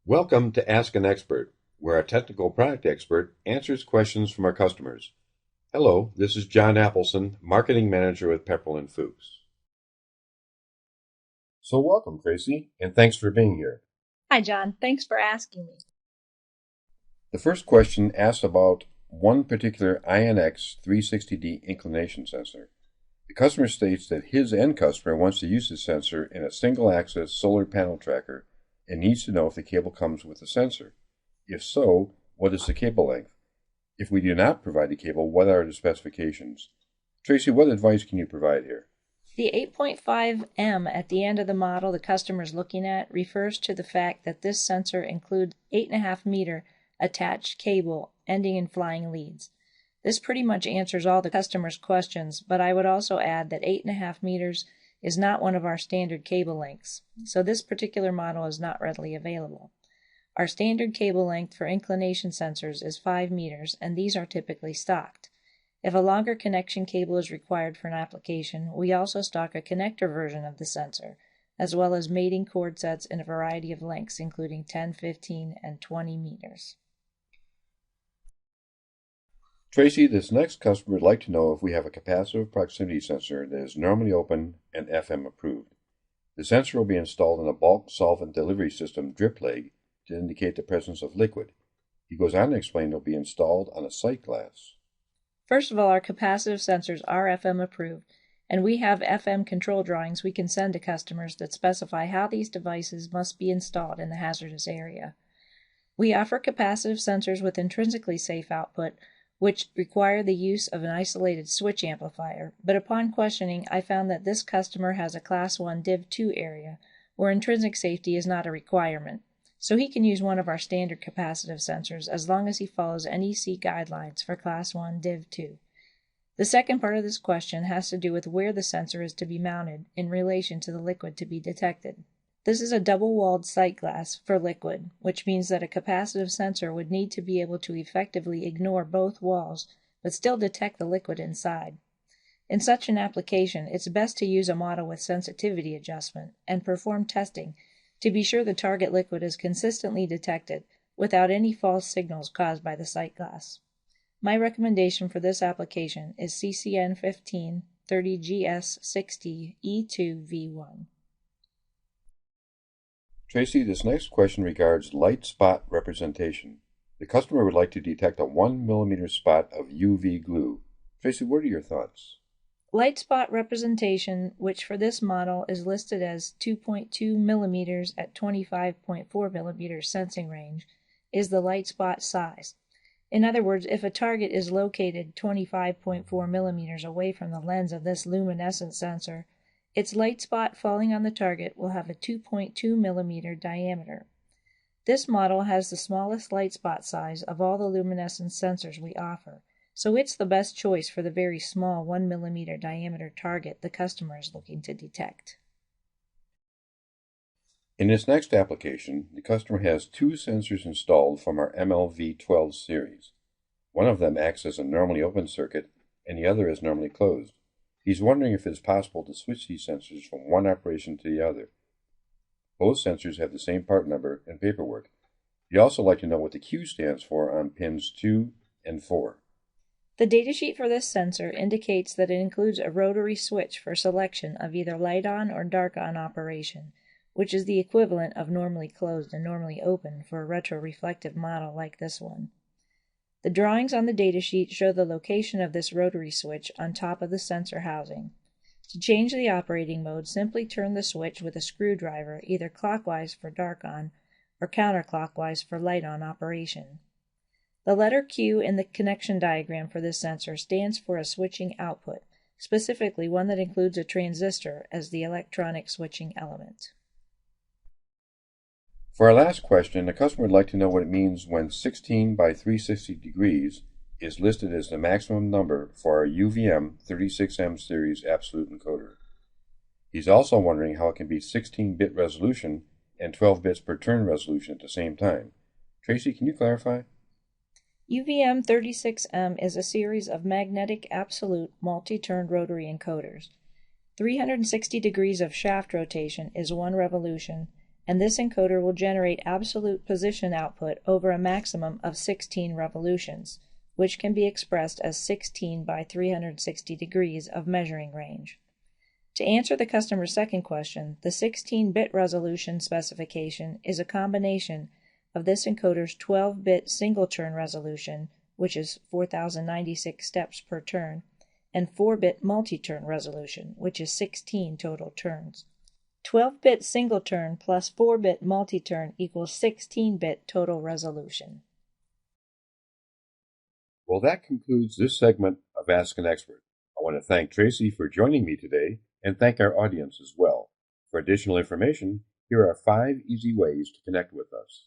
Welcome to Ask an Expert, where a technical product expert answers questions from our customers. Hello, this is John Appleson, Marketing Manager with Pepperl+Fuchs. So welcome, Tracy, and thanks for being here. Hi, John. Thanks for asking me. The first question asks about one particular INX 360D inclination sensor. The customer states that his end customer wants to use the sensor in a single-axis solar panel tracker and needs to know if the cable comes with the sensor. If so, what is the cable length? If we do not provide the cable, what are the specifications? Tracy, what advice can you provide here? The 8.5 M at the end of the model the customer is looking at refers to the fact that this sensor includes 8.5 meter attached cable ending in flying leads. This pretty much answers all the customer's questions, but I would also add that 8.5 meters is not one of our standard cable lengths, so this particular model is not readily available. Our standard cable length for inclination sensors is 5 meters, and these are typically stocked. If a longer connection cable is required for an application, we also stock a connector version of the sensor, as well as mating cord sets in a variety of lengths, including 10, 15, and 20 meters. Tracy, this next customer would like to know if we have a capacitive proximity sensor that is normally open and FM approved. The sensor will be installed in a bulk solvent delivery system drip leg to indicate the presence of liquid. He goes on to explain it will be installed on a sight glass. First of all, our capacitive sensors are FM approved, and we have FM control drawings we can send to customers that specify how these devices must be installed in the hazardous area. We offer capacitive sensors with intrinsically safe output, which require the use of an isolated switch amplifier, but upon questioning, I found that this customer has a Class 1 Div 2 area, where intrinsic safety is not a requirement, so he can use one of our standard capacitive sensors as long as he follows NEC guidelines for Class 1 Div 2. The second part of this question has to do with where the sensor is to be mounted in relation to the liquid to be detected. This is a double-walled sight glass for liquid, which means that a capacitive sensor would need to be able to effectively ignore both walls, but still detect the liquid inside. In such an application, it's best to use a model with sensitivity adjustment and perform testing to be sure the target liquid is consistently detected without any false signals caused by the sight glass. My recommendation for this application is CCN 1530GS60E2V1. Tracy, this next question regards light spot representation. The customer would like to detect a 1 millimeter spot of UV glue. Tracy, what are your thoughts? Light spot representation, which for this model is listed as 2.2 millimeters at 25.4 millimeters sensing range, is the light spot size. In other words, if a target is located 25.4 millimeters away from the lens of this luminescent sensor, its light spot falling on the target will have a 2.2 millimeter diameter. This model has the smallest light spot size of all the luminescence sensors we offer, so it's the best choice for the very small 1 millimeter diameter target the customer is looking to detect. In this next application, the customer has two sensors installed from our MLV12 series. One of them acts as a normally open circuit, and the other is normally closed. He's wondering if it is possible to switch these sensors from one operation to the other. Both sensors have the same part number and paperwork. He'd also like to know what the Q stands for on pins 2 and 4. The datasheet for this sensor indicates that it includes a rotary switch for selection of either light on or dark on operation, which is the equivalent of normally closed and normally open for a retroreflective model like this one. The drawings on the datasheet show the location of this rotary switch on top of the sensor housing. To change the operating mode, simply turn the switch with a screwdriver either clockwise for dark on or counterclockwise for light on operation. The letter Q in the connection diagram for this sensor stands for a switching output, specifically one that includes a transistor as the electronic switching element. For our last question, the customer would like to know what it means when 16 by 360 degrees is listed as the maximum number for our UVM 36M series absolute encoder. He's also wondering how it can be 16-bit resolution and 12 bits per turn resolution at the same time. Tracy, can you clarify? UVM 36M is a series of magnetic absolute multi-turned rotary encoders. 360 degrees of shaft rotation is one revolution, and this encoder will generate absolute position output over a maximum of 16 revolutions, which can be expressed as 16 by 360 degrees of measuring range. To answer the customer's second question, the 16-bit resolution specification is a combination of this encoder's 12-bit single-turn resolution, which is 4,096 steps per turn, and 4-bit multi-turn resolution, which is 16 total turns. 12-bit single-turn plus 4-bit multi-turn equals 16-bit total resolution. Well, that concludes this segment of Ask an Expert. I want to thank Tracy for joining me today and thank our audience as well. For additional information, here are 5 easy ways to connect with us.